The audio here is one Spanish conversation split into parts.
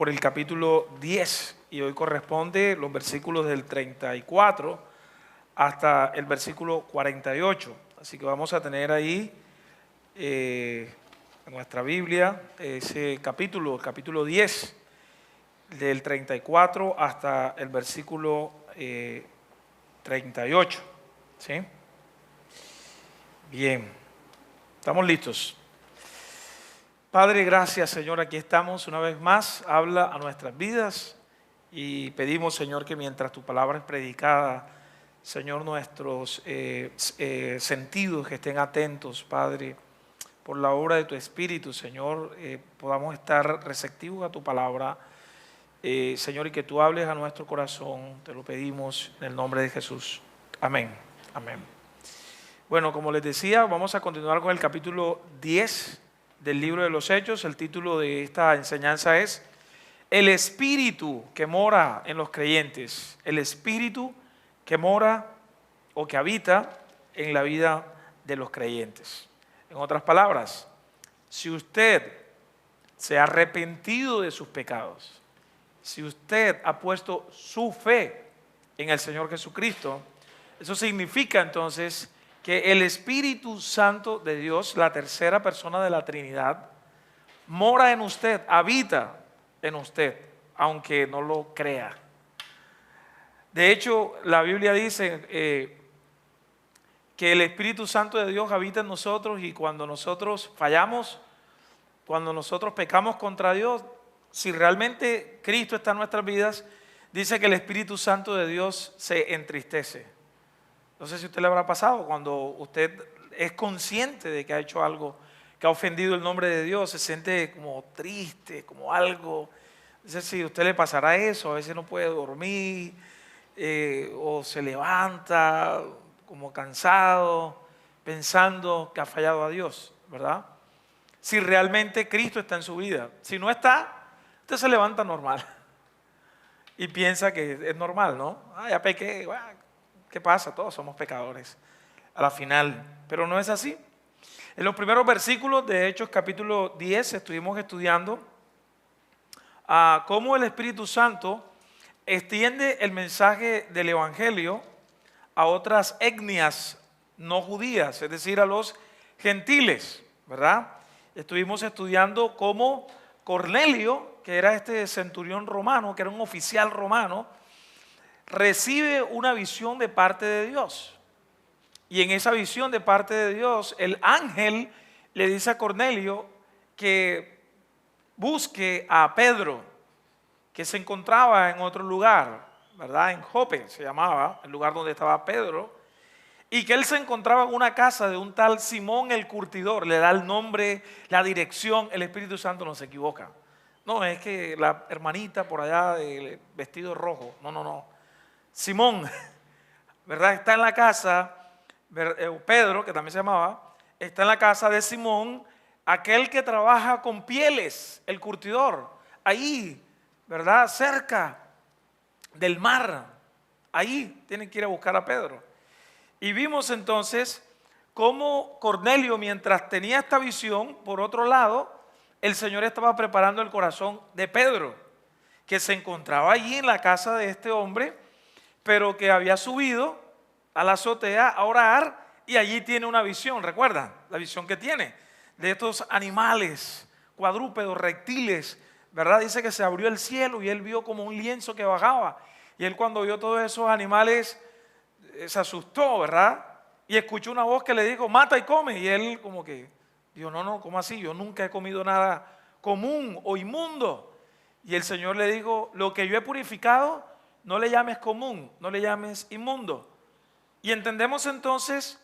por el capítulo 10 y hoy corresponde los versículos del 34 hasta el versículo 48. Así que vamos a tener ahí en nuestra Biblia ese capítulo, el capítulo 10, del 34 hasta el versículo 38. ¿Sí? Bien, estamos listos. Padre, gracias, Señor, aquí estamos una vez más. Habla a nuestras vidas y pedimos, Señor, que mientras tu palabra es predicada, Señor, nuestros sentidos que estén atentos, Padre, por la obra de tu Espíritu, Señor, podamos estar receptivos a tu palabra, Señor, y que tú hables a nuestro corazón. Te lo pedimos en el nombre de Jesús. Amén. Amén. Bueno, como les decía, vamos a continuar con el capítulo 10 del libro de los Hechos. El título de esta enseñanza es El Espíritu que mora en los creyentes. El Espíritu que mora o que habita en la vida de los creyentes. En otras palabras, si usted se ha arrepentido de sus pecados, si usted ha puesto su fe en el Señor Jesucristo, eso significa entonces que el Espíritu Santo de Dios, la tercera persona de la Trinidad, mora en usted, habita en usted, aunque no lo crea. De hecho, la Biblia dice que el Espíritu Santo de Dios habita en nosotros y cuando nosotros fallamos, cuando nosotros pecamos contra Dios, si realmente Cristo está en nuestras vidas, dice que el Espíritu Santo de Dios se entristece. No sé si a usted le habrá pasado cuando usted es consciente de que ha hecho algo que ha ofendido el nombre de Dios, se siente como triste, como algo. No sé si a usted le pasará eso, a veces no puede dormir o se levanta como cansado, pensando que ha fallado a Dios, ¿verdad? Si realmente Cristo está en su vida. Si no está, usted se levanta normal y piensa que es normal, ¿no? Ya pequé, ¿qué pasa? Todos somos pecadores a la final, pero no es así. En los primeros versículos de Hechos capítulo 10 estuvimos estudiando cómo el Espíritu Santo extiende el mensaje del Evangelio a otras etnias no judías, es decir, a los gentiles, ¿verdad? Estuvimos estudiando cómo Cornelio, que era este centurión romano, que era un oficial romano, recibe una visión de parte de Dios. Y en esa visión de parte de Dios, el ángel le dice a Cornelio que busque a Pedro, que se encontraba en otro lugar, ¿verdad? En Jope se llamaba, el lugar donde estaba Pedro, y que él se encontraba en una casa de un tal Simón el curtidor. Le da el nombre, la dirección, el Espíritu Santo no se equivoca. No, es que la hermanita por allá de vestido rojo, no. Simón, ¿verdad? Está en la casa, Pedro, que también se llamaba, está en la casa de Simón, aquel que trabaja con pieles, el curtidor, ahí, ¿verdad? Cerca del mar, ahí tienen que ir a buscar a Pedro. Y vimos entonces cómo Cornelio, mientras tenía esta visión, por otro lado, el Señor estaba preparando el corazón de Pedro, que se encontraba allí en la casa de este hombre, pero que había subido a la azotea a orar y allí tiene una visión. ¿Recuerdan la visión que tiene? De estos animales, cuadrúpedos, reptiles, ¿verdad? Dice que se abrió el cielo y él vio como un lienzo que bajaba. Y él cuando vio todos esos animales se asustó, ¿verdad? Y escuchó una voz que le dijo, mata y come. Y él como que dijo, no, ¿cómo así? Yo nunca he comido nada común o inmundo. Y el Señor le dijo, lo que yo he purificado, no le llames común, no le llames inmundo. Y entendemos entonces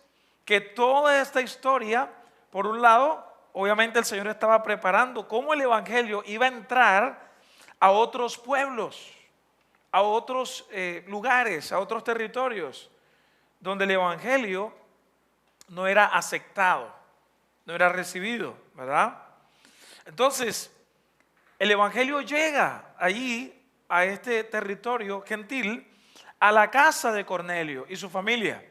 que toda esta historia, por un lado, obviamente el Señor estaba preparando cómo el Evangelio iba a entrar a otros pueblos, a otros lugares, a otros territorios, donde el Evangelio no era aceptado, no era recibido, ¿verdad? Entonces, el Evangelio llega allí a este territorio gentil, a la casa de Cornelio y su familia.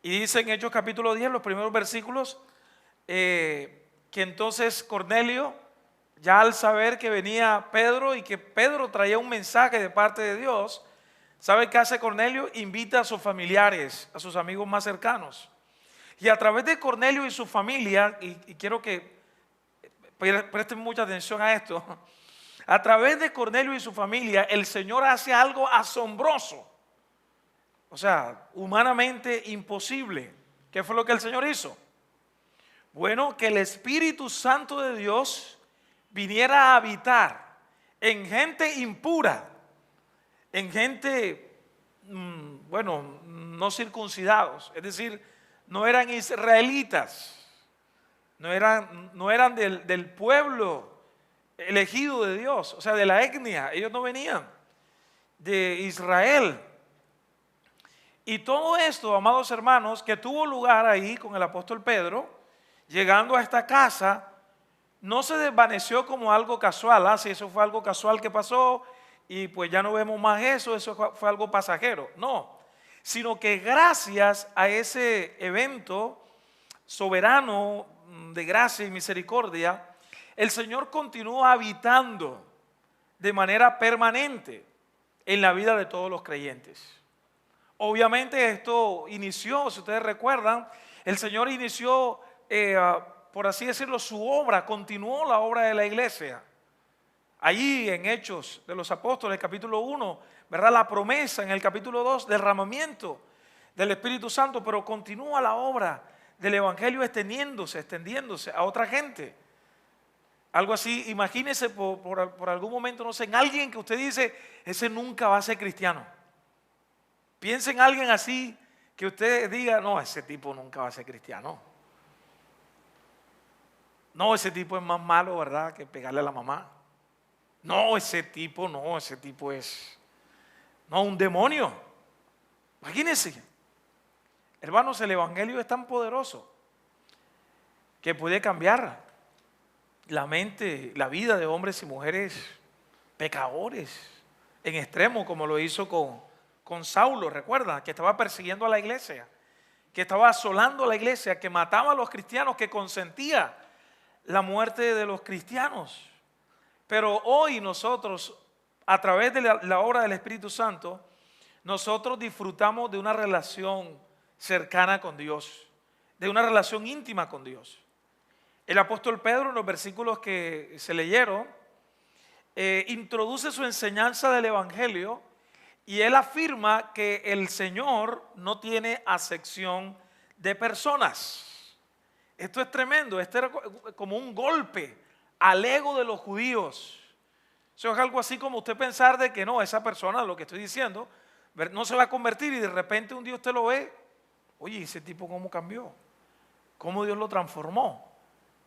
Y dice en Hechos capítulo 10, los primeros versículos, que entonces Cornelio ya al saber que venía Pedro y que Pedro traía un mensaje de parte de Dios, ¿sabe qué hace Cornelio? Invita a sus familiares, a sus amigos más cercanos. Y a través de Cornelio y su familia, y quiero que presten mucha atención a esto, a través de Cornelio y su familia, el Señor hace algo asombroso, o sea, humanamente imposible. ¿Qué fue lo que el Señor hizo? Bueno, que el Espíritu Santo de Dios viniera a habitar en gente impura, en gente, bueno, no circuncidados, es decir, no eran israelitas, no eran del pueblo elegido de Dios, o sea, de la etnia. Ellos no venían de Israel. Y todo esto, amados hermanos, que tuvo lugar ahí con el apóstol Pedro, llegando a esta casa, no se desvaneció como algo casual. Si eso fue algo casual que pasó y pues ya no vemos más eso fue algo pasajero. No, sino que gracias a ese evento soberano de gracia y misericordia, el Señor continúa habitando de manera permanente en la vida de todos los creyentes. Obviamente esto inició, si ustedes recuerdan, el Señor inició, por así decirlo, su obra, continuó la obra de la iglesia. Allí en Hechos de los Apóstoles, capítulo 1, ¿verdad? La promesa en el capítulo 2, derramamiento del Espíritu Santo, pero continúa la obra del Evangelio extendiéndose a otra gente. Algo así, imagínese por algún momento, no sé, en alguien que usted dice, ese nunca va a ser cristiano. Piense en alguien así que usted diga, no, ese tipo nunca va a ser cristiano. No, ese tipo es más malo, ¿verdad?, que pegarle a la mamá. No, ese tipo es, no, un demonio. Imagínense. Hermanos, el Evangelio es tan poderoso que puede cambiar la mente, la vida de hombres y mujeres pecadores en extremo, como lo hizo con Saulo, recuerda, que estaba persiguiendo a la iglesia, que estaba asolando a la iglesia, que mataba a los cristianos, que consentía la muerte de los cristianos. Pero hoy nosotros, a través de la obra del Espíritu Santo, nosotros disfrutamos de una relación cercana con Dios, de una relación íntima con Dios. El apóstol Pedro, en los versículos que se leyeron, introduce su enseñanza del Evangelio y él afirma que el Señor no tiene acepción de personas. Esto es tremendo, esto era como un golpe al ego de los judíos. Eso es algo así como usted pensar de que no, esa persona, lo que estoy diciendo, no se va a convertir y de repente un día usted lo ve, oye, ese tipo cómo cambió, cómo Dios lo transformó,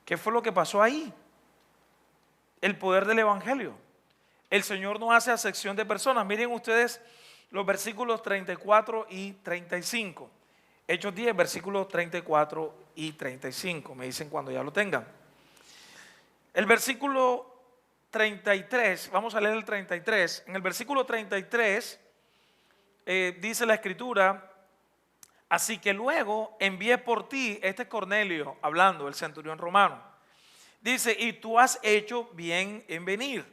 qué fue lo que pasó ahí. El poder del Evangelio. El Señor no hace acepción de personas. Miren ustedes los versículos 34 y 35. Hechos 10, versículos 34 y 35. Me dicen cuando ya lo tengan. El versículo 33, vamos a leer el 33. En el versículo 33 dice la Escritura: así que luego envié por ti, este es Cornelio hablando, el centurión romano. Dice, y tú has hecho bien en venir.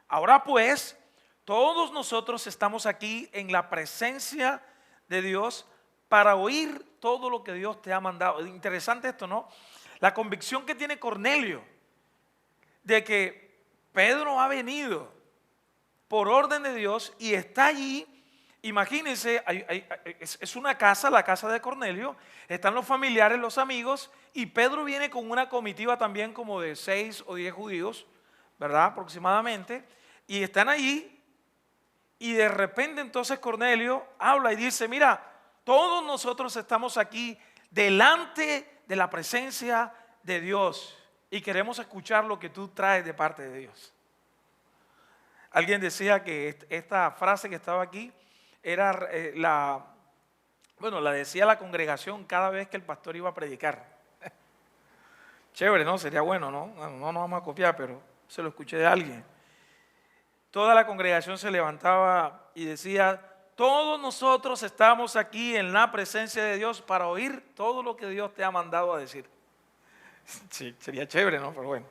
Ahora pues, todos nosotros estamos aquí en la presencia de Dios para oír todo lo que Dios te ha mandado. Interesante esto, ¿no? La convicción que tiene Cornelio de que Pedro ha venido por orden de Dios y está allí. Imagínense, es una casa, la casa de Cornelio, están los familiares, los amigos, y Pedro viene con una comitiva también como de 6 o 10 judíos, ¿verdad? Aproximadamente, y están allí, y de repente entonces Cornelio habla y dice, mira, todos nosotros estamos aquí delante de la presencia de Dios y queremos escuchar lo que tú traes de parte de Dios. Alguien decía que esta frase que estaba aquí era la decía la congregación cada vez que el pastor iba a predicar. Chévere, ¿no? Sería bueno, ¿no? No nos vamos a copiar, pero se lo escuché de alguien. Toda la congregación se levantaba y decía, todos nosotros estamos aquí en la presencia de Dios para oír todo lo que Dios te ha mandado a decir. Sí, sería chévere, ¿no? Pero bueno.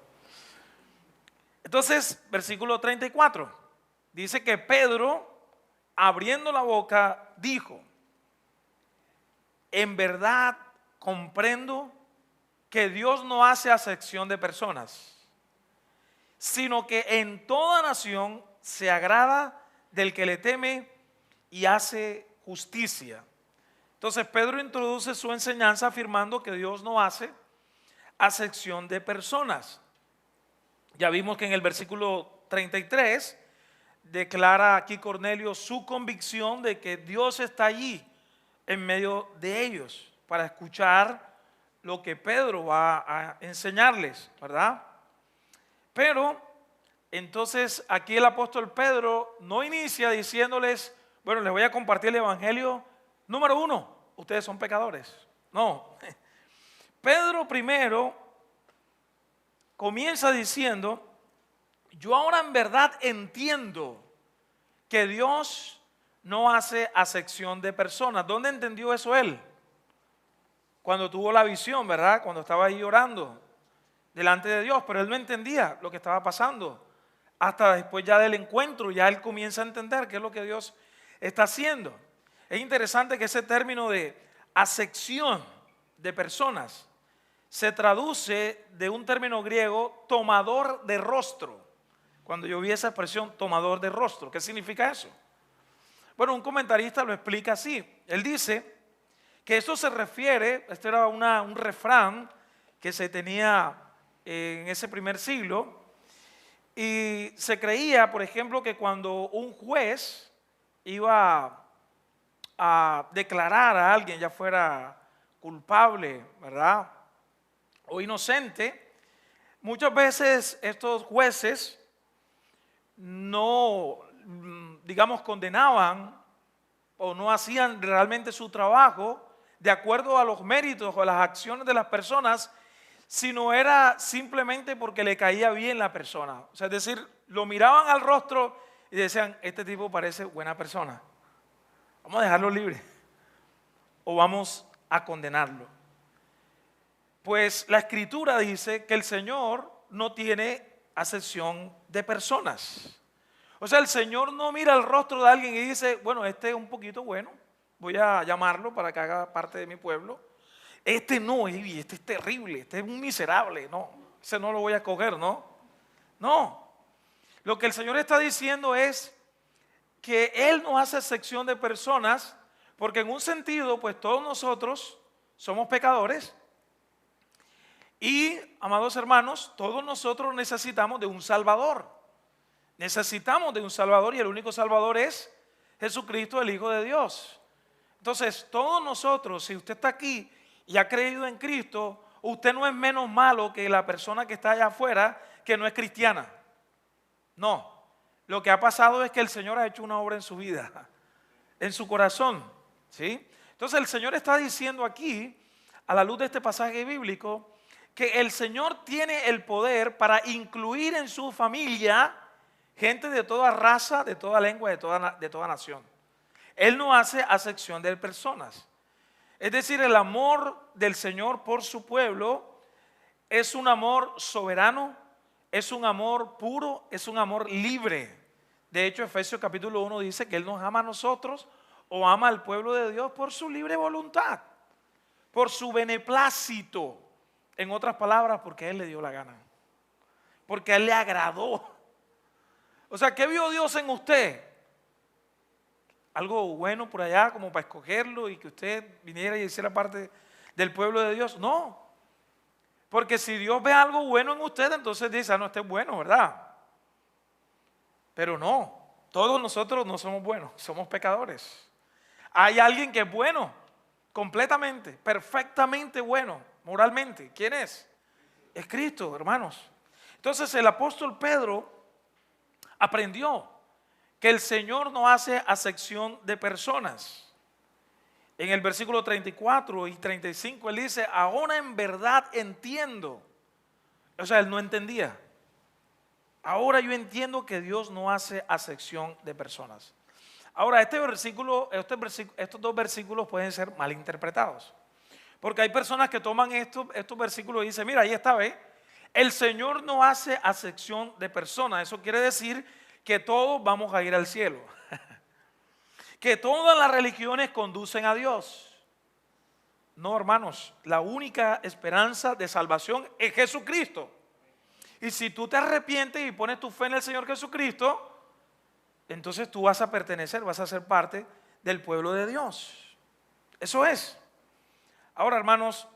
Entonces, versículo 34, dice que Pedro, abriendo la boca, dijo: en verdad comprendo que Dios no hace acepción de personas, sino que en toda nación se agrada del que le teme y hace justicia. Entonces Pedro introduce su enseñanza afirmando que Dios no hace acepción de personas. Ya vimos que en el versículo 33 declara aquí Cornelio su convicción de que Dios está allí en medio de ellos para escuchar lo que Pedro va a enseñarles, ¿verdad? Pero entonces aquí el apóstol Pedro no inicia diciéndoles: bueno, les voy a compartir el evangelio. Número 1, ustedes son pecadores. No. Pedro primero comienza diciendo: yo ahora en verdad entiendo que Dios no hace acepción de personas. ¿Dónde entendió eso él? Cuando tuvo la visión, ¿verdad? Cuando estaba ahí orando delante de Dios, pero él no entendía lo que estaba pasando. Hasta después ya del encuentro, ya él comienza a entender qué es lo que Dios está haciendo. Es interesante que ese término de acepción de personas se traduce de un término griego, tomador de rostro. Cuando yo vi esa expresión, tomador de rostro, ¿qué significa eso? Bueno, un comentarista lo explica así. Él dice que esto se refiere, esto era un refrán que se tenía en ese primer siglo, y se creía, por ejemplo, que cuando un juez iba a declarar a alguien, ya fuera culpable, ¿verdad?, o inocente, muchas veces estos jueces no, digamos, condenaban o no hacían realmente su trabajo de acuerdo a los méritos o a las acciones de las personas, sino era simplemente porque le caía bien la persona. O sea, es decir, lo miraban al rostro y decían: este tipo parece buena persona, vamos a dejarlo libre o vamos a condenarlo. Pues la Escritura dice que el Señor no tiene acepción de personas. O sea, el Señor no mira el rostro de alguien y dice: bueno, este es un poquito bueno, voy a llamarlo para que haga parte de mi pueblo. Este no, este es terrible, este es un miserable, no, ese no lo voy a escoger, ¿no? No, lo que el Señor está diciendo es que Él no hace acepción de personas, porque en un sentido, pues todos nosotros somos pecadores. Y, amados hermanos, todos nosotros necesitamos de un Salvador. Necesitamos de un Salvador, y el único Salvador es Jesucristo, el Hijo de Dios. Entonces, todos nosotros, si usted está aquí y ha creído en Cristo, usted no es menos malo que la persona que está allá afuera que no es cristiana. No, lo que ha pasado es que el Señor ha hecho una obra en su vida, en su corazón, ¿sí? Entonces el Señor está diciendo aquí, a la luz de este pasaje bíblico, que el Señor tiene el poder para incluir en su familia gente de toda raza, de toda lengua, de toda nación. Él no hace acepción de personas. Es decir, el amor del Señor por su pueblo es un amor soberano, es un amor puro, es un amor libre. De hecho, Efesios capítulo 1 dice que Él nos ama a nosotros o ama al pueblo de Dios por su libre voluntad, por su beneplácito. En otras palabras, porque a Él le dio la gana, porque a Él le agradó. O sea, ¿qué vio Dios en usted? Algo bueno por allá como para escogerlo y que usted viniera y hiciera parte del pueblo de Dios. No, porque si Dios ve algo bueno en usted, entonces dice: ah, no, este es bueno, ¿verdad? Pero no, todos nosotros no somos buenos, somos pecadores. Hay alguien que es bueno, completamente, perfectamente bueno, moralmente. ¿Quién es? Es Cristo, hermanos. Entonces el apóstol Pedro aprendió que el Señor no hace acepción de personas. En el versículo 34 y 35 él dice: ahora en verdad entiendo. O sea, él no entendía. Ahora yo entiendo que Dios no hace acepción de personas. Ahora, estos dos versículos pueden ser malinterpretados. Porque hay personas que toman estos versículos y dicen: mira, ahí está, ¿ve? El Señor no hace acepción de personas. Eso quiere decir que todos vamos a ir al cielo. Que todas las religiones conducen a Dios. No, hermanos, la única esperanza de salvación es Jesucristo. Y si tú te arrepientes y pones tu fe en el Señor Jesucristo, entonces tú vas a pertenecer, vas a ser parte del pueblo de Dios. Eso es. Ahora, hermanos,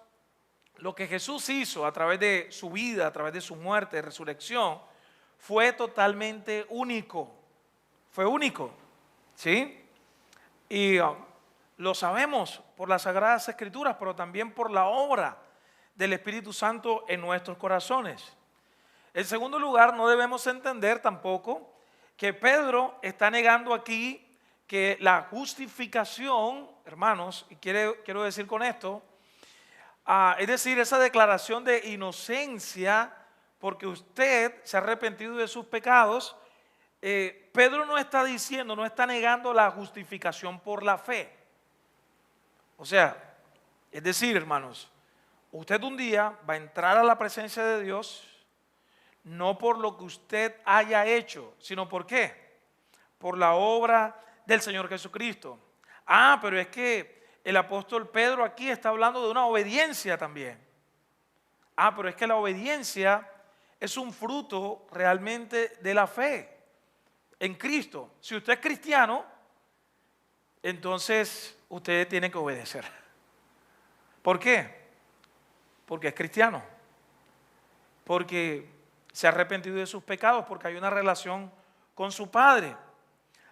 lo que Jesús hizo a través de su vida, a través de su muerte, resurrección, fue totalmente único. Fue único, ¿sí? Y lo sabemos por las Sagradas Escrituras, pero también por la obra del Espíritu Santo en nuestros corazones. En segundo lugar, no debemos entender tampoco que Pedro está negando aquí que la justificación, hermanos, y quiero decir con esto, es decir, esa declaración de inocencia porque usted se ha arrepentido de sus pecados, Pedro no está diciendo, no está negando la justificación por la fe. O sea, es decir, hermanos, usted un día va a entrar a la presencia de Dios no por lo que usted haya hecho, sino ¿por qué? Por la obra del Señor Jesucristo. Pero es que el apóstol Pedro aquí está hablando de una obediencia también. Pero es que la obediencia es un fruto realmente de la fe en Cristo. Si usted es cristiano, entonces usted tiene que obedecer. ¿Por qué? Porque es cristiano. Porque se ha arrepentido de sus pecados, porque hay una relación con su Padre.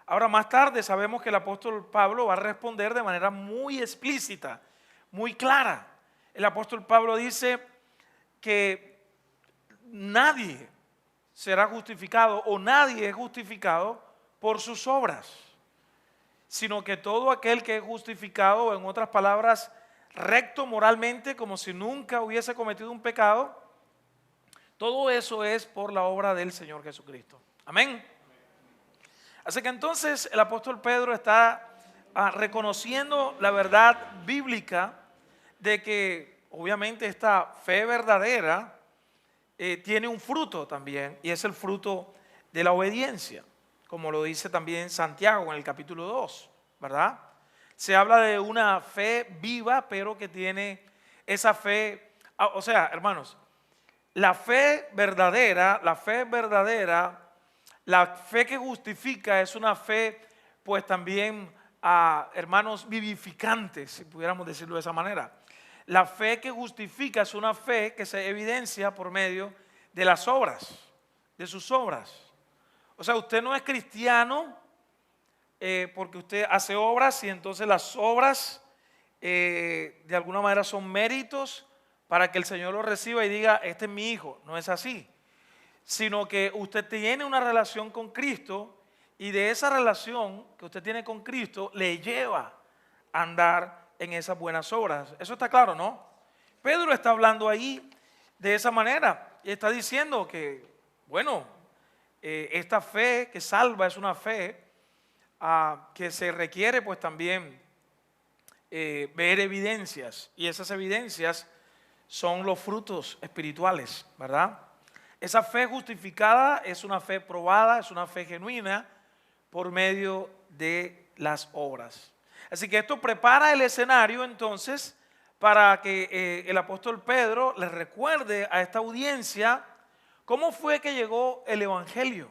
Ahora, más tarde sabemos que el apóstol Pablo va a responder de manera muy explícita, muy clara. El apóstol Pablo dice que nadie será justificado o nadie es justificado por sus obras, sino que todo aquel que es justificado, en otras palabras, recto moralmente, como si nunca hubiese cometido un pecado, todo eso es por la obra del Señor Jesucristo. Amén. Así que entonces el apóstol Pedro está reconociendo la verdad bíblica de que obviamente esta fe verdadera tiene un fruto también, y es el fruto de la obediencia, como lo dice también Santiago en el capítulo 2, ¿verdad? Se habla de una fe viva, pero que tiene esa fe, o sea, hermanos, la fe verdadera, la fe que justifica es una fe, pues también, hermanos, vivificante, si pudiéramos decirlo de esa manera. La fe que justifica es una fe que se evidencia por medio de las obras, de sus obras. O sea, usted no es cristiano porque usted hace obras y entonces las obras de alguna manera son méritos para que el Señor lo reciba y diga, este es mi hijo. No es así. Sino que usted tiene una relación con Cristo y de esa relación que usted tiene con Cristo le lleva a andar en esas buenas obras. Eso está claro, ¿no? Pedro está hablando ahí de esa manera y está diciendo que, bueno, esta fe que salva es una fe que se requiere pues también ver evidencias, y esas evidencias son los frutos espirituales, ¿verdad? Esa fe justificada es una fe probada, es una fe genuina por medio de las obras. Así que esto prepara el escenario entonces para que el apóstol Pedro les recuerde a esta audiencia cómo fue que llegó el evangelio,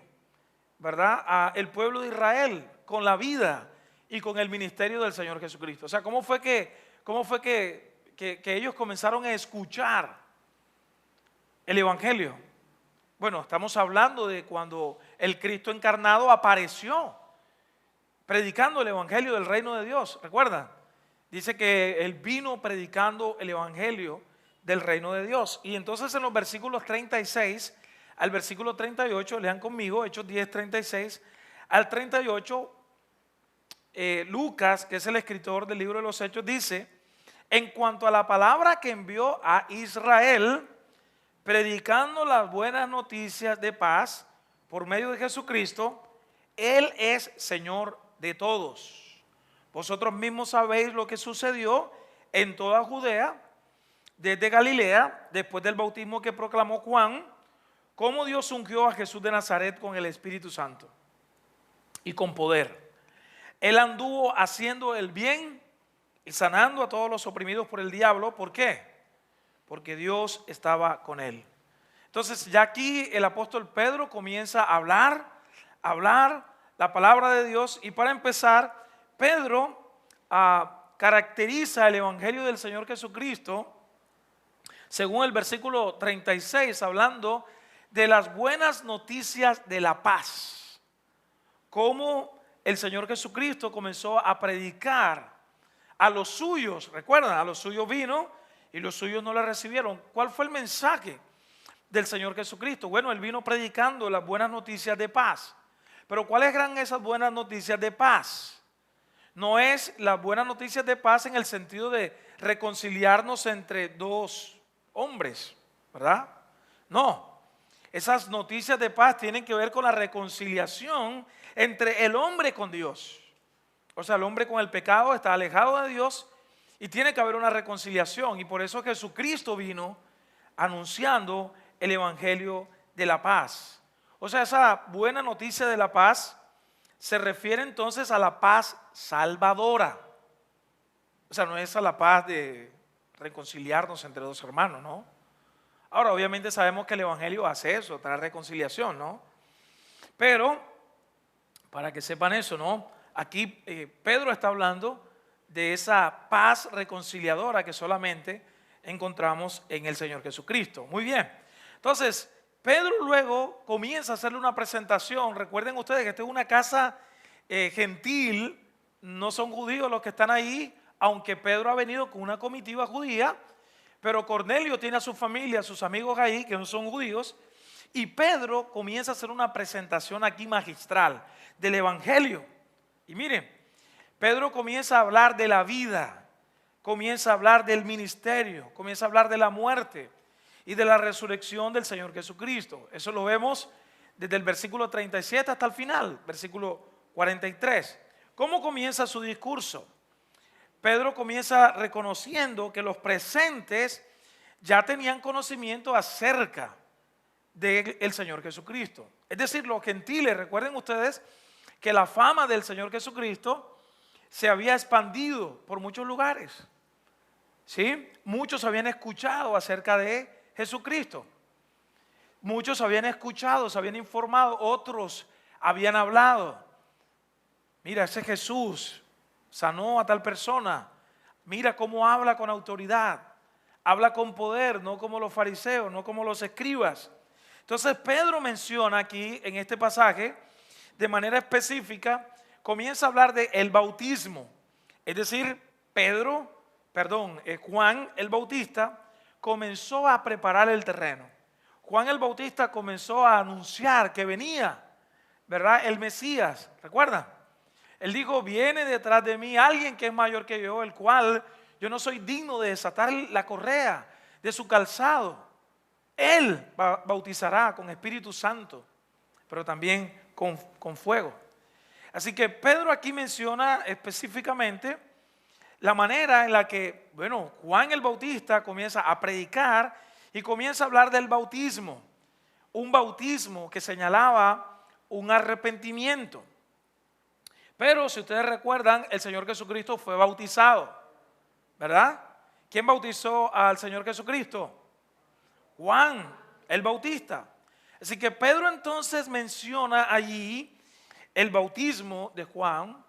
¿verdad? A el pueblo de Israel con la vida y con el ministerio del Señor Jesucristo. O sea, cómo fue que ellos comenzaron a escuchar el evangelio. Bueno, estamos hablando de cuando el Cristo encarnado apareció predicando el evangelio del reino de Dios. ¿Recuerdan? Dice que él vino predicando el evangelio del reino de Dios. Y entonces en los versículos 36 al versículo 38, lean conmigo, Hechos 10, 36 al 38, Lucas, que es el escritor del libro de los Hechos, dice: en cuanto a la palabra que envió a Israel, predicando las buenas noticias de paz por medio de Jesucristo, Él es Señor de todos. Vosotros mismos sabéis lo que sucedió en toda Judea, desde Galilea, después del bautismo que proclamó Juan, cómo Dios ungió a Jesús de Nazaret con el Espíritu Santo y con poder. Él anduvo haciendo el bien y sanando a todos los oprimidos por el diablo. ¿Por qué? Porque Dios estaba con él. Entonces ya aquí el apóstol Pedro comienza a hablar la palabra de Dios. Y para empezar, Pedro caracteriza el evangelio del Señor Jesucristo según el versículo 36, hablando de las buenas noticias de la paz. Cómo el Señor Jesucristo comenzó a predicar a los suyos. Recuerdan, a los suyos vino y los suyos no le recibieron. ¿Cuál fue el mensaje del Señor Jesucristo? Bueno, Él vino predicando las buenas noticias de paz. Pero ¿cuáles eran esas buenas noticias de paz? No es las buenas noticias de paz en el sentido de reconciliarnos entre dos hombres, ¿verdad? No, esas noticias de paz tienen que ver con la reconciliación entre el hombre con Dios. O sea, el hombre con el pecado está alejado de Dios y tiene que haber una reconciliación. Y por eso Jesucristo vino anunciando el evangelio de la paz. O sea, esa buena noticia de la paz se refiere entonces a la paz salvadora. O sea, no es a la paz de reconciliarnos entre dos hermanos, ¿no? Ahora, obviamente sabemos que el evangelio hace eso, trae reconciliación, ¿no? Pero, para que sepan eso, ¿no? Aquí Pedro está hablando de esa paz reconciliadora que solamente encontramos en el Señor Jesucristo. Muy bien. Entonces, Pedro luego comienza a hacerle una presentación. Recuerden ustedes que esta es una casa gentil, no son judíos los que están ahí, aunque Pedro ha venido con una comitiva judía, pero Cornelio tiene a su familia, a sus amigos ahí que no son judíos, y Pedro comienza a hacer una presentación aquí magistral del evangelio. Y miren, Pedro comienza a hablar de la vida, comienza a hablar del ministerio, comienza a hablar de la muerte y de la resurrección del Señor Jesucristo. Eso lo vemos desde el versículo 37 hasta el final, versículo 43. ¿Cómo comienza su discurso? Pedro comienza reconociendo que los presentes ya tenían conocimiento acerca del Señor Jesucristo. Es decir, los gentiles, recuerden ustedes que la fama del Señor Jesucristo se había expandido por muchos lugares. ¿Sí? Muchos habían escuchado acerca de Jesucristo. Muchos habían escuchado, se habían informado, otros habían hablado. Mira, ese Jesús sanó a tal persona. Mira cómo habla con autoridad. Habla con poder, no como los fariseos, no como los escribas. Entonces Pedro menciona aquí en este pasaje, de manera específica, comienza a hablar del bautismo. Es decir, Juan el Bautista comenzó a preparar el terreno. Juan el Bautista comenzó a anunciar que venía, ¿verdad?, el Mesías. ¿Recuerdan? Él dijo, viene detrás de mí alguien que es mayor que yo, el cual yo no soy digno de desatar la correa de su calzado. Él bautizará con Espíritu Santo, pero también con fuego. Así que Pedro aquí menciona específicamente la manera en la que, Juan el Bautista comienza a predicar y comienza a hablar del bautismo. Un bautismo que señalaba un arrepentimiento. Pero si ustedes recuerdan, el Señor Jesucristo fue bautizado, ¿verdad? ¿Quién bautizó al Señor Jesucristo? Juan el Bautista. Así que Pedro entonces menciona allí el bautismo de Juan,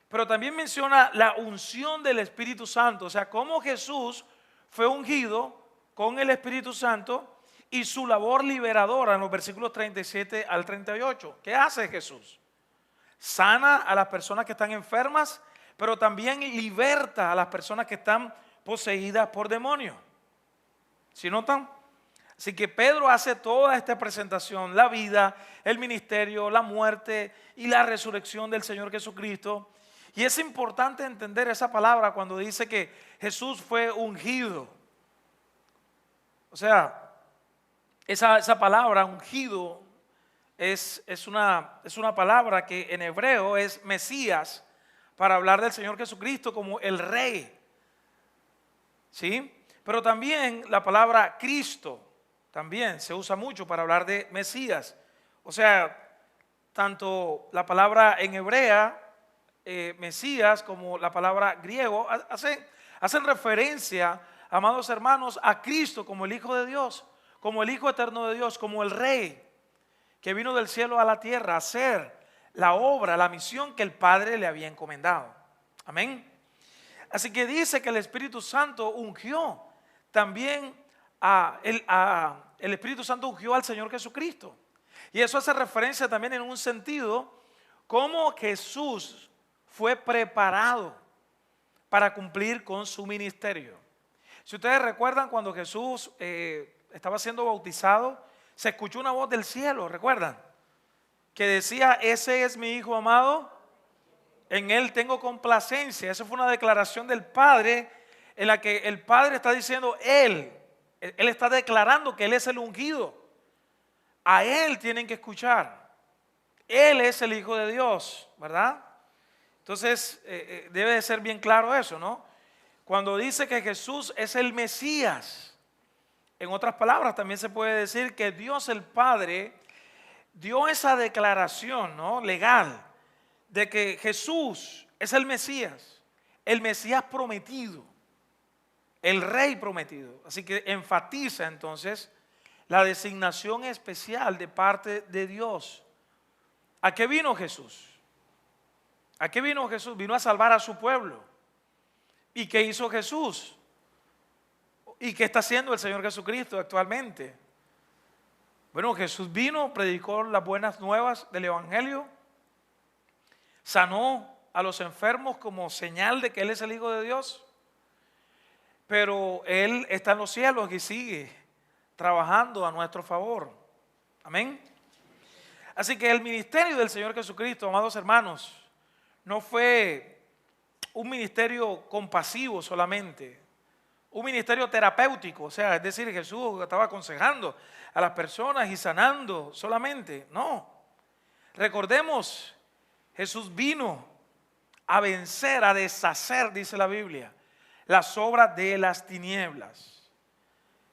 pero también menciona la unción del Espíritu Santo. O sea, cómo Jesús fue ungido con el Espíritu Santo y su labor liberadora en los versículos 37 al 38. ¿Qué hace Jesús? Sana a las personas que están enfermas, pero también liberta a las personas que están poseídas por demonios. ¿Sí notan? Así que Pedro hace toda esta presentación, la vida, el ministerio, la muerte y la resurrección del Señor Jesucristo. Y es importante entender esa palabra cuando dice que Jesús fue ungido. O sea, esa palabra ungido es una palabra que en hebreo es Mesías, para hablar del Señor Jesucristo como el Rey. ¿Sí? Pero también la palabra Cristo también se usa mucho para hablar de Mesías. O sea, tanto la palabra en hebrea, Mesías, como la palabra griego, hacen referencia, amados hermanos, a Cristo como el Hijo de Dios, como el Hijo eterno de Dios, como el Rey que vino del cielo a la tierra a hacer la obra, la misión que el Padre le había encomendado. Amén. Así que dice que el Espíritu Santo ungió también el Espíritu Santo ungió al Señor Jesucristo. Y eso hace referencia también en un sentido como Jesús fue preparado para cumplir con su ministerio. Si ustedes recuerdan, cuando Jesús estaba siendo bautizado, se escuchó una voz del cielo, ¿recuerdan? Que decía: ese es mi Hijo amado, en él tengo complacencia. Esa fue una declaración del Padre, en la que el Padre está diciendo, Él está declarando que Él es el ungido. A Él tienen que escuchar. Él es el Hijo de Dios, ¿verdad? Entonces debe de ser bien claro eso, ¿no? Cuando dice que Jesús es el Mesías, en otras palabras también se puede decir que Dios el Padre dio esa declaración, ¿no?, legal, de que Jesús es el Mesías prometido, el Rey prometido. Así que enfatiza entonces la designación especial de parte de Dios. ¿A qué vino Jesús? ¿A qué vino Jesús? Vino a salvar a su pueblo. ¿Y qué hizo Jesús? ¿Y qué está haciendo el Señor Jesucristo actualmente? Bueno, Jesús vino, predicó las buenas nuevas del Evangelio, sanó a los enfermos como señal de que Él es el Hijo de Dios, pero Él está en los cielos y sigue trabajando a nuestro favor. Amén. Así que el ministerio del Señor Jesucristo, amados hermanos, no fue un ministerio compasivo solamente, un ministerio terapéutico, o sea, es decir, Jesús estaba aconsejando a las personas y sanando solamente. No, recordemos, Jesús vino a vencer, a deshacer, dice la Biblia, las obras de las tinieblas.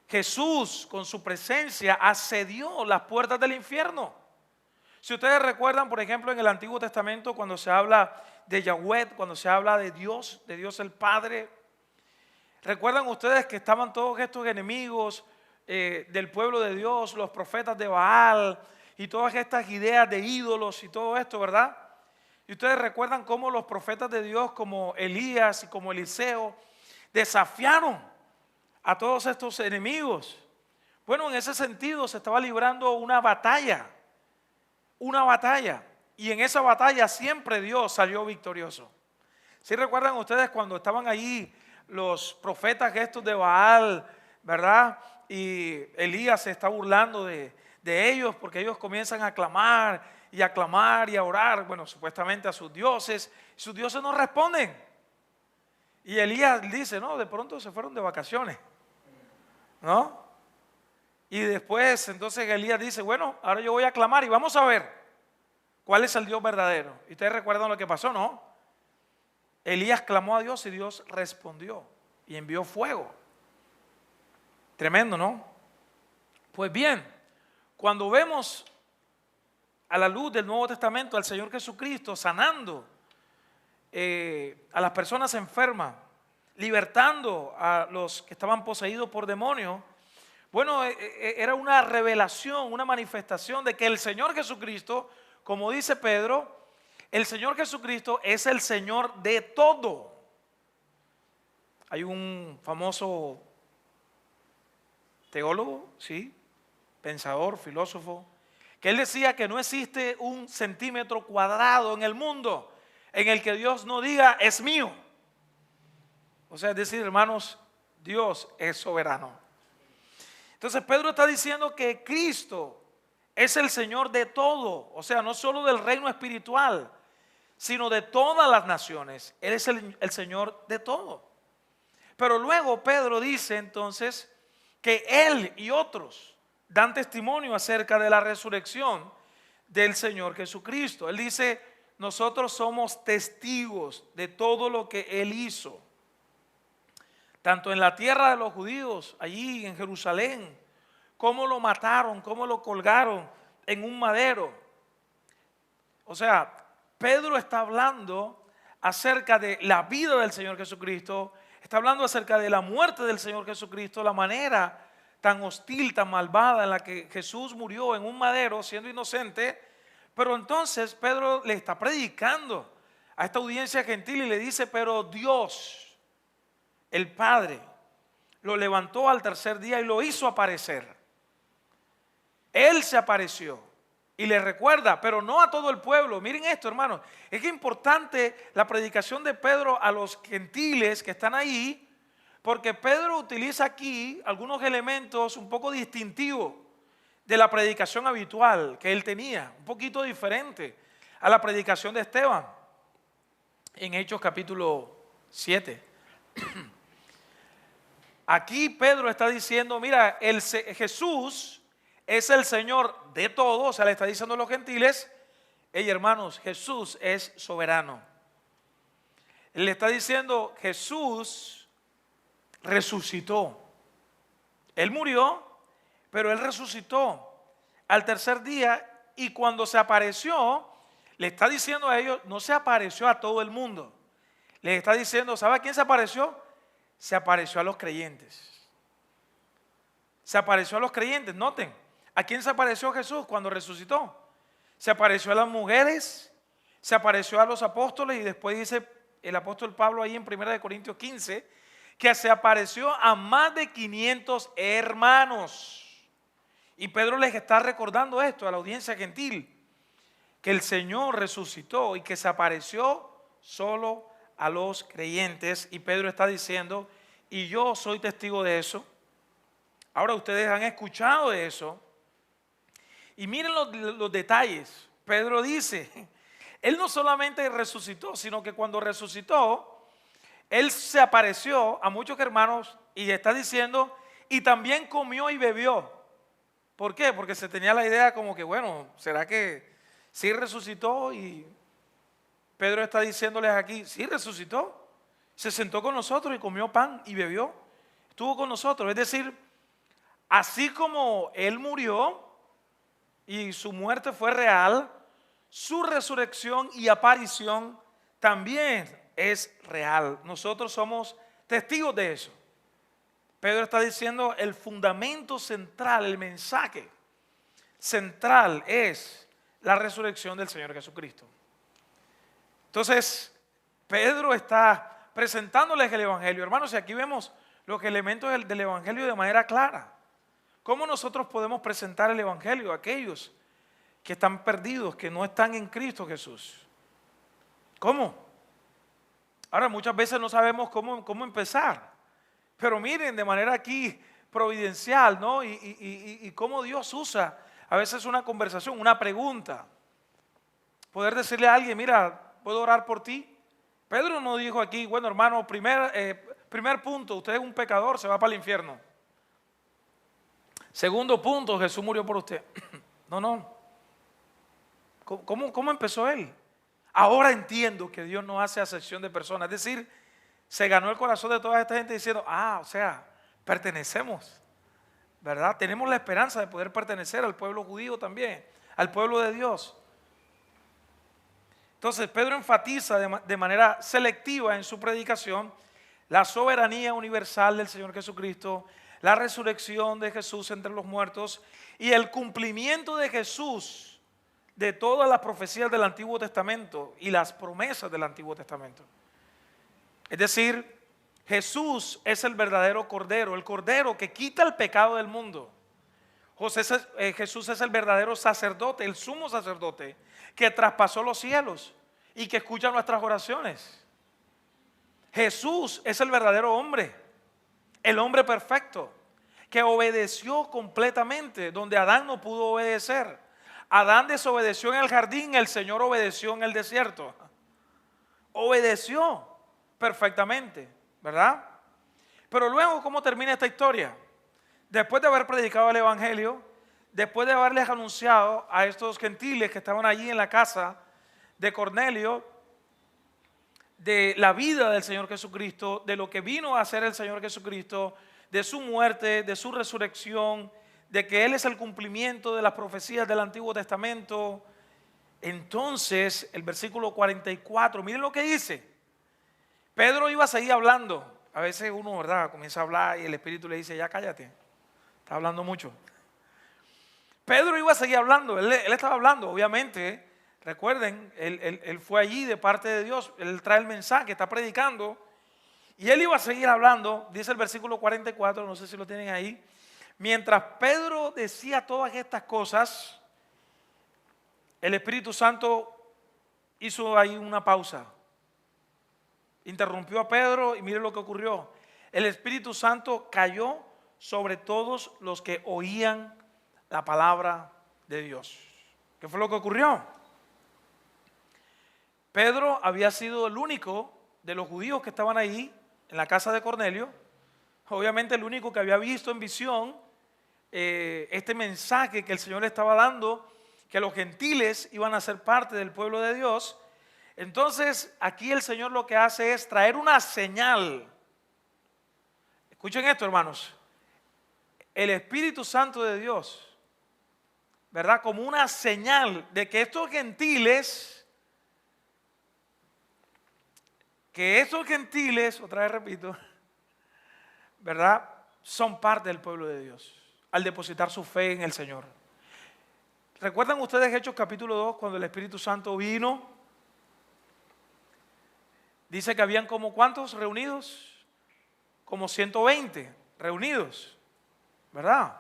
Jesús con su presencia asedió las puertas del infierno. Si ustedes recuerdan, por ejemplo, en el Antiguo Testamento, cuando se habla de Yahweh, cuando se habla de Dios el Padre, recuerdan ustedes que estaban todos estos enemigos del pueblo de Dios, los profetas de Baal y todas estas ideas de ídolos y todo esto, ¿verdad? Y ustedes recuerdan cómo los profetas de Dios como Elías y como Eliseo desafiaron a todos estos enemigos. Bueno, en ese sentido se estaba librando una batalla, y en esa batalla siempre Dios salió victorioso. ¿Sí recuerdan ustedes cuando estaban allí los profetas estos de Baal, ¿verdad? Y Elías se está burlando de ellos porque ellos comienzan a clamar y a orar, bueno, supuestamente a sus dioses. Sus dioses no responden. Y Elías dice, no, de pronto se fueron de vacaciones, ¿no? Y después entonces Elías dice, bueno, ahora yo voy a clamar y vamos a ver cuál es el Dios verdadero. Y ustedes recuerdan lo que pasó, ¿no? Elías clamó a Dios y Dios respondió y envió fuego. Tremendo, ¿no? Pues bien, cuando vemos a la luz del Nuevo Testamento al Señor Jesucristo sanando a las personas enfermas, libertando a los que estaban poseídos por demonios, bueno, era una revelación, una manifestación de que el Señor Jesucristo, como dice Pedro, el Señor Jesucristo es el Señor de todo. Hay un famoso teólogo, sí, pensador, filósofo, que él decía que no existe un centímetro cuadrado en el mundo en el que Dios no diga es mío. O sea, es decir, hermanos, Dios es soberano. Entonces Pedro está diciendo que Cristo es el Señor de todo, o sea, no solo del reino espiritual, sino de todas las naciones. Él es el Señor de todo. Pero luego Pedro dice entonces que él y otros dan testimonio acerca de la resurrección del Señor Jesucristo. Él dice, nosotros somos testigos de todo lo que Él hizo. tanto en la tierra de los judíos, allí en Jerusalén, cómo lo mataron, cómo lo colgaron en un madero. O sea, Pedro está hablando acerca de la vida del Señor Jesucristo, está hablando acerca de la muerte del Señor Jesucristo, la manera tan hostil, tan malvada en la que Jesús murió en un madero siendo inocente. Pero entonces Pedro le está predicando a esta audiencia gentil y le dice, pero Dios, el Padre, lo levantó al tercer día y lo hizo aparecer. Él se apareció y le recuerda, pero no a todo el pueblo. Miren esto, hermanos, es que es importante la predicación de Pedro a los gentiles que están ahí, porque Pedro utiliza aquí algunos elementos un poco distintivos de la predicación habitual que él tenía, un poquito diferente a la predicación de Esteban en Hechos capítulo 7. Aquí Pedro está diciendo, mira, Jesús es el Señor de todos, o sea, le está diciendo a los gentiles, hey hermanos, Jesús es soberano. Él le está diciendo, Jesús resucitó. Él murió, pero Él resucitó al tercer día y cuando se apareció, le está diciendo a ellos, no se apareció a todo el mundo. Les está diciendo, ¿sabe a quién se apareció? Se apareció a los creyentes. Se apareció a los creyentes, noten. ¿A quién se apareció Jesús cuando resucitó? Se apareció a las mujeres, se apareció a los apóstoles y después dice el apóstol Pablo ahí en 1 Corintios 15 que se apareció a más de 500 hermanos. Y Pedro les está recordando esto a la audiencia gentil, que el Señor resucitó y que se apareció solo a los creyentes. Y Pedro está diciendo, y yo soy testigo de eso. Ahora ustedes han escuchado de eso. Y miren los detalles. Pedro dice, Él no solamente resucitó, sino que cuando resucitó, Él se apareció a muchos hermanos y está diciendo, y también comió y bebió. ¿Por qué? Porque se tenía la idea como que, bueno, ¿será que sí resucitó? Y Pedro está diciéndoles aquí, sí resucitó. Se sentó con nosotros y comió pan y bebió. Estuvo con nosotros. Es decir, así como Él murió y su muerte fue real, su resurrección y aparición también es real. Nosotros somos testigos de eso. Pedro está diciendo el fundamento central, el mensaje central es la resurrección del Señor Jesucristo. Entonces, Pedro está presentándoles el Evangelio. Hermanos, y aquí vemos los elementos del Evangelio de manera clara. ¿Cómo nosotros podemos presentar el Evangelio a aquellos que están perdidos, que no están en Cristo Jesús? ¿Cómo? Ahora, muchas veces no sabemos cómo empezar. Pero miren, de manera aquí providencial, ¿no? Y cómo Dios usa a veces una conversación, una pregunta. Poder decirle a alguien, mira, ¿puedo orar por ti? Pedro no dijo aquí, bueno hermano, primer punto, usted es un pecador, se va para el infierno. Segundo punto, Jesús murió por usted. No. ¿Cómo empezó él? Ahora entiendo que Dios no hace acepción de personas. Es decir, se ganó el corazón de toda esta gente diciendo, o sea, pertenecemos, ¿verdad? Tenemos la esperanza de poder pertenecer al pueblo judío también, al pueblo de Dios. Entonces, Pedro enfatiza de manera selectiva en su predicación la soberanía universal del Señor Jesucristo, la resurrección de Jesús entre los muertos y el cumplimiento de Jesús de todas las profecías del Antiguo Testamento y las promesas del Antiguo Testamento. Es decir, Jesús es el verdadero Cordero, el Cordero que quita el pecado del mundo. Jesús es el verdadero sacerdote, el sumo sacerdote que traspasó los cielos y que escucha nuestras oraciones. Jesús es el verdadero hombre, el hombre perfecto que obedeció completamente donde Adán no pudo obedecer. Adán desobedeció en el jardín, el Señor obedeció en el desierto. Obedeció perfectamente, ¿verdad? Pero luego, ¿cómo termina esta historia? Después de haber predicado el Evangelio, después de haberles anunciado a estos gentiles que estaban allí en la casa de Cornelio, de la vida del Señor Jesucristo, de lo que vino a hacer el Señor Jesucristo, de su muerte, de su resurrección, de que Él es el cumplimiento de las profecías del Antiguo Testamento. Entonces, el versículo 44, miren lo que dice. Pedro iba a seguir hablando. A veces uno, ¿verdad?, comienza a hablar y el Espíritu le dice, ya cállate, está hablando mucho. Pedro iba a seguir hablando, él estaba hablando, obviamente. Recuerden, él fue allí de parte de Dios, él trae el mensaje, está predicando. Y él iba a seguir hablando, dice el versículo 44, no sé si lo tienen ahí. Mientras Pedro decía todas estas cosas, el Espíritu Santo hizo ahí una pausa. Interrumpió a Pedro y mire lo que ocurrió. El Espíritu Santo cayó sobre todos los que oían la palabra de Dios. ¿Qué fue lo que ocurrió? Pedro había sido el único de los judíos que estaban ahí en la casa de Cornelio. Obviamente el único que había visto en visión este mensaje que el Señor le estaba dando, que los gentiles iban a ser parte del pueblo de Dios. Entonces aquí el Señor lo que hace es traer una señal. Escuchen esto, hermanos. El Espíritu Santo de Dios, ¿verdad?, como una señal de que estos gentiles, otra vez repito, ¿verdad?, son parte del pueblo de Dios al depositar su fe en el Señor. ¿Recuerdan ustedes Hechos capítulo 2 cuando el Espíritu Santo vino? Dice que habían como ¿cuántos reunidos? Como 120 reunidos, ¿verdad?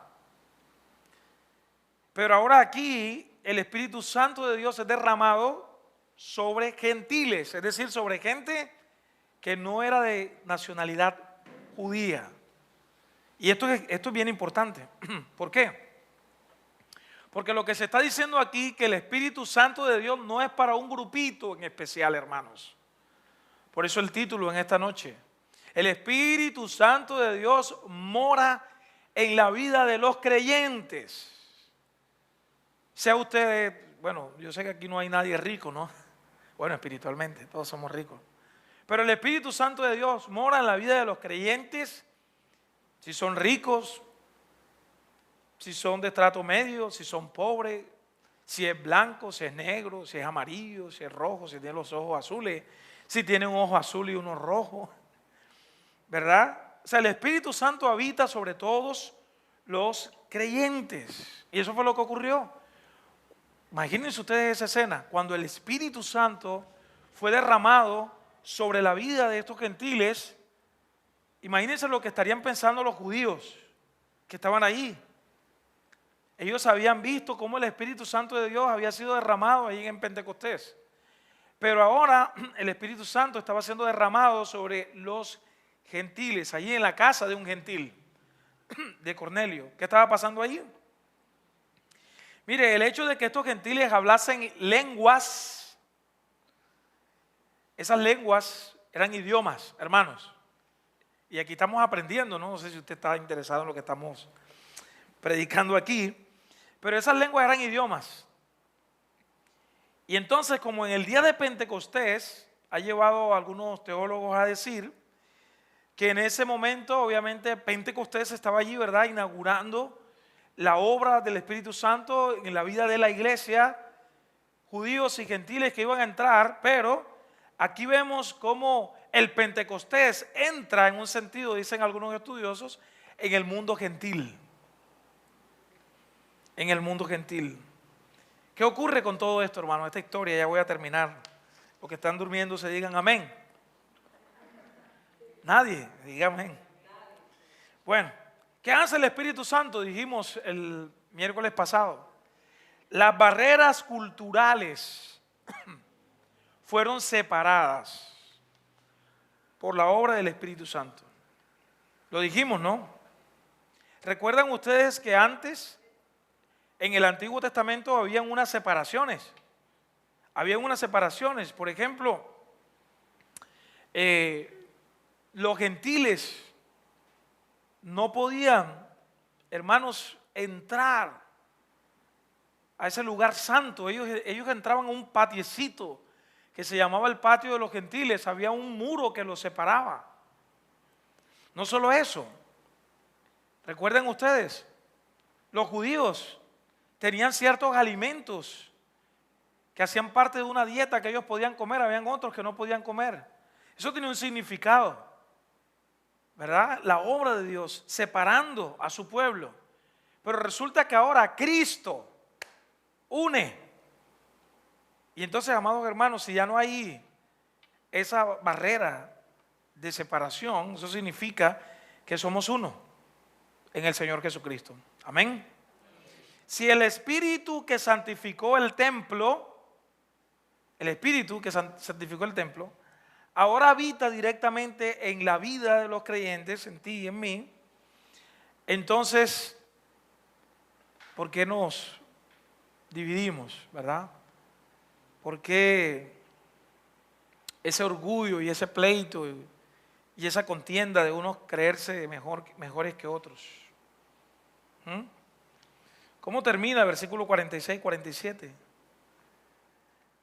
Pero ahora aquí el Espíritu Santo de Dios es derramado sobre gentiles, es decir, sobre gente que no era de nacionalidad judía. Y esto es bien importante. ¿Por qué? Porque lo que se está diciendo aquí, que el Espíritu Santo de Dios no es para un grupito en especial, hermanos. Por eso el título en esta noche. El Espíritu Santo de Dios mora en la vida de los creyentes. Sea usted, bueno, yo sé que aquí no hay nadie rico, ¿no? Bueno, espiritualmente, todos somos ricos. Pero el Espíritu Santo de Dios mora en la vida de los creyentes, si son ricos, si son de estrato medio, si son pobres, si es blanco, si es negro, si es amarillo, si es rojo, si tiene los ojos azules, si tiene un ojo azul y uno rojo, ¿verdad? O sea, el Espíritu Santo habita sobre todos los creyentes. Y eso fue lo que ocurrió. Imagínense ustedes esa escena, cuando el Espíritu Santo fue derramado sobre la vida de estos gentiles. Imagínense lo que estarían pensando los judíos que estaban ahí. Ellos habían visto cómo el Espíritu Santo de Dios había sido derramado ahí en Pentecostés. Pero ahora el Espíritu Santo estaba siendo derramado sobre los gentiles, allí en la casa de un gentil, de Cornelio. ¿Qué estaba pasando allí? Mire, el hecho de que estos gentiles hablasen lenguas, esas lenguas eran idiomas, hermanos. Y aquí estamos aprendiendo, ¿no? No sé si usted está interesado en lo que estamos predicando aquí, pero esas lenguas eran idiomas. Y entonces, como en el día de Pentecostés, ha llevado a algunos teólogos a decir que en ese momento, obviamente, Pentecostés estaba allí, ¿verdad?, inaugurando la obra del Espíritu Santo en la vida de la iglesia, judíos y gentiles que iban a entrar, pero aquí vemos cómo el Pentecostés entra en un sentido, dicen algunos estudiosos, en el mundo gentil. En el mundo gentil. ¿Qué ocurre con todo esto, hermano? Esta historia, ya voy a terminar. Los que están durmiendo se digan amén. Nadie, diga amén. Bueno, ¿qué hace el Espíritu Santo? Dijimos el miércoles pasado. Las barreras culturales fueron separadas por la obra del Espíritu Santo. Lo dijimos, ¿no? ¿Recuerdan ustedes que antes, en el Antiguo Testamento, habían unas separaciones? Habían unas separaciones. Por ejemplo, los gentiles no podían, hermanos, entrar a ese lugar santo. Ellos entraban a un patiecito que se llamaba el patio de los gentiles. Había un muro que los separaba. No solo eso, recuerden ustedes, los judíos tenían ciertos alimentos que hacían parte de una dieta que ellos podían comer, habían otros que no podían comer. Eso tenía un significado, ¿verdad? La obra de Dios separando a su pueblo. Pero resulta que ahora Cristo une. Y entonces, amados hermanos, si ya no hay esa barrera de separación, eso significa que somos uno en el Señor Jesucristo. Amén. Si el Espíritu que santificó el templo, ahora habita directamente en la vida de los creyentes, en ti y en mí, entonces, ¿por qué nos dividimos, verdad? ¿Por qué ese orgullo y ese pleito y esa contienda de unos creerse mejores que otros? ¿Cómo termina el versículo 46, 47?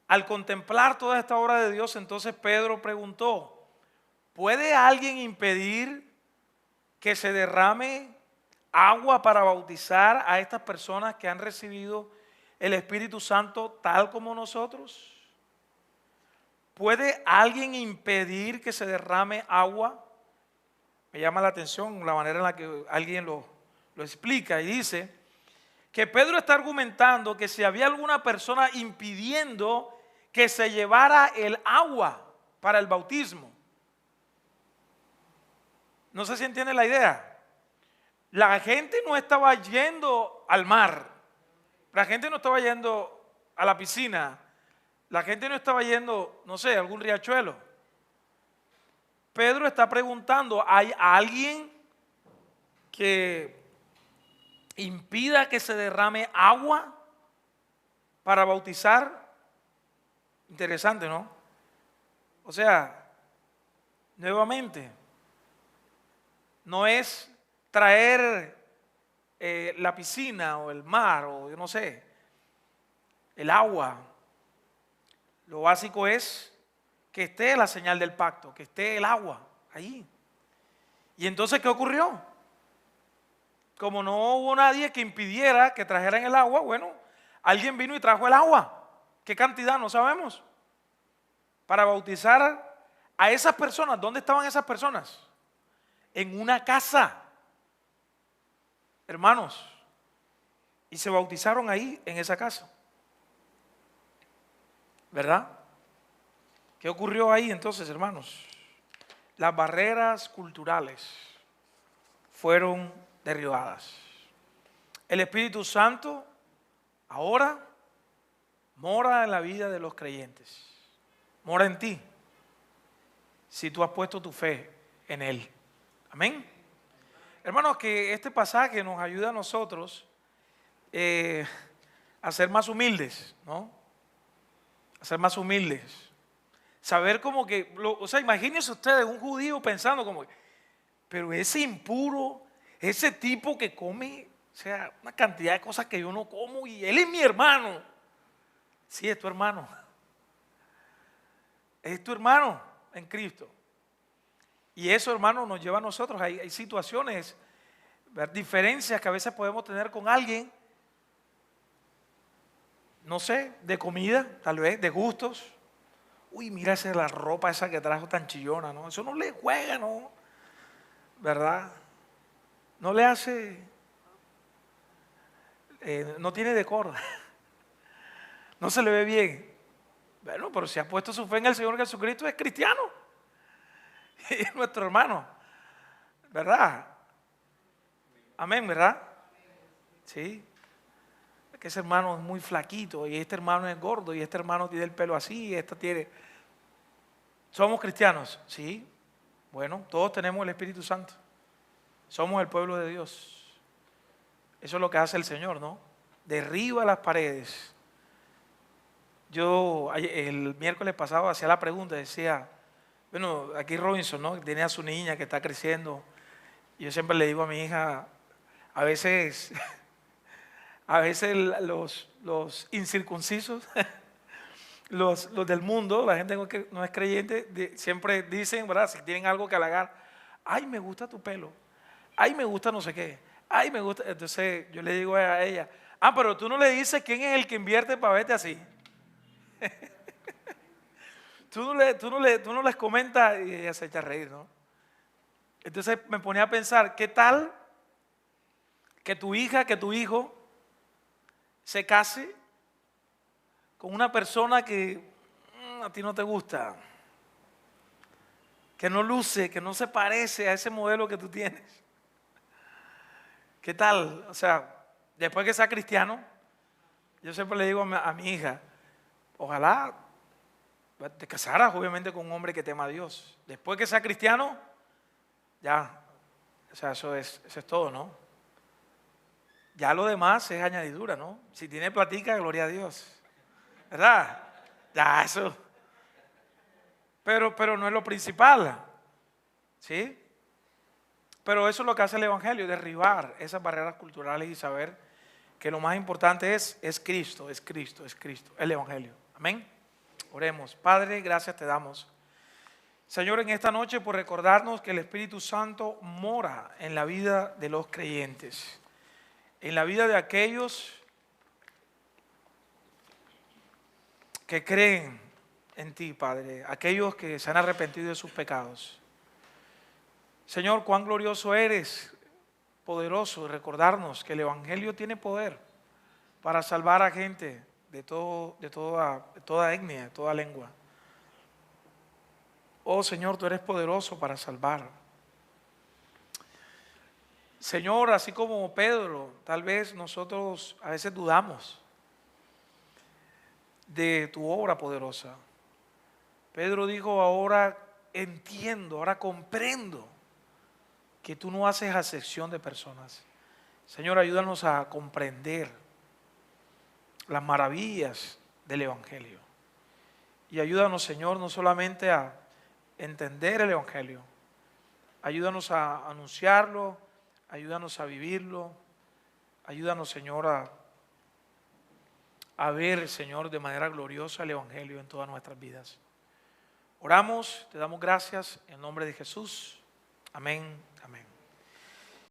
Al contemplar toda esta obra de Dios, entonces Pedro preguntó: ¿puede alguien impedir que se derrame agua para bautizar a estas personas que han recibido el Espíritu Santo tal como nosotros? ¿Puede alguien impedir que se derrame agua? Me llama la atención la manera en la que alguien lo explica y dice que Pedro está argumentando que si había alguna persona impidiendo que se llevara el agua para el bautismo. No sé si entiende la idea. La gente no estaba yendo al mar, la gente no estaba yendo a la piscina, la gente no estaba yendo, no sé, a algún riachuelo. Pedro está preguntando: ¿hay alguien que impida que se derrame agua para bautizar? Interesante, ¿no? O sea, nuevamente, no es traer la piscina o el mar o yo no sé, el agua. Lo básico es que esté la señal del pacto, que esté el agua ahí. Y entonces, ¿qué ocurrió? Como no hubo nadie que impidiera que trajeran el agua, bueno, alguien vino y trajo el agua. ¿Qué cantidad? No sabemos. Para bautizar a esas personas. ¿Dónde estaban esas personas? En una casa, hermanos. Y se bautizaron ahí, en esa casa. ¿Verdad? ¿Qué ocurrió ahí entonces, hermanos? Las barreras culturales fueron derribadas. El Espíritu Santo ahora mora en la vida de los creyentes. Mora en ti, si tú has puesto tu fe en Él. Amén. Hermanos, que este pasaje nos ayuda a nosotros a ser más humildes, ¿no? A ser más humildes. Saber como que, o sea, imagínense ustedes un judío pensando como, pero ese impuro, ese tipo que come, o sea, una cantidad de cosas que yo no como y él es mi hermano. Sí, es tu hermano. Es tu hermano en Cristo. Y eso, hermano, nos lleva a nosotros. Hay situaciones, diferencias que a veces podemos tener con alguien, no sé, de comida, tal vez, de gustos. Uy, mira la ropa esa que trajo tan chillona, ¿no? Eso no le juega, ¿no? ¿Verdad? No le hace, no tiene decoro. No se le ve bien. Bueno, pero si ha puesto su fe en el Señor Jesucristo, es cristiano. Y es nuestro hermano. ¿Verdad? Amén, ¿verdad? Sí. Es que ese hermano es muy flaquito y este hermano es gordo y este hermano tiene el pelo así y este tiene... ¿Somos cristianos? Sí. Bueno, todos tenemos el Espíritu Santo. Somos el pueblo de Dios. Eso es lo que hace el Señor, ¿no? Derriba las paredes. Yo el miércoles pasado hacía la pregunta, decía, bueno, aquí Robinson, ¿no? Tiene a su niña que está creciendo. Yo siempre le digo a mi hija, a veces los incircuncisos los del mundo, la gente que no es creyente, siempre dicen, ¿verdad? Si tienen algo que halagar, ay, me gusta tu pelo, ay, me gusta no sé qué, ay, me gusta. Entonces yo le digo a ella, pero tú no le dices quién es el que invierte para verte así. Tú no les comentas y ella se echa a reír, ¿no? Entonces me ponía a pensar, ¿qué tal que tu hija, que tu hijo se case con una persona que a ti no te gusta, que no luce, que no se parece a ese modelo que tú tienes? ¿Qué tal? O sea, después que sea cristiano, yo siempre le digo a mi hija, ojalá te casaras obviamente con un hombre que tema a Dios. Después que sea cristiano, ya, o sea, eso es todo, ¿no? Ya lo demás es añadidura, ¿no? Si tiene platica, gloria a Dios, ¿verdad? Ya, eso. Pero no es lo principal, ¿sí? Pero eso es lo que hace el Evangelio, derribar esas barreras culturales y saber que lo más importante es Cristo, es Cristo, es Cristo, el Evangelio. Amén. Oremos. Padre, gracias te damos, Señor, en esta noche por recordarnos que el Espíritu Santo mora en la vida de los creyentes, en la vida de aquellos que creen en ti, Padre, aquellos que se han arrepentido de sus pecados. Señor, cuán glorioso eres, poderoso, recordarnos que el Evangelio tiene poder para salvar a gente de toda etnia, de toda lengua. Oh Señor, tú eres poderoso para salvar. Señor, así como Pedro, tal vez nosotros a veces dudamos de tu obra poderosa. Pedro dijo, ahora entiendo, ahora comprendo que tú no haces acepción de personas. Señor, ayúdanos a comprender las maravillas del Evangelio. Y ayúdanos, Señor, no solamente a entender el Evangelio, ayúdanos a anunciarlo, ayúdanos a vivirlo, ayúdanos, Señor, a ver, Señor, de manera gloriosa el Evangelio en todas nuestras vidas. Oramos, te damos gracias en nombre de Jesús. Amén, amén.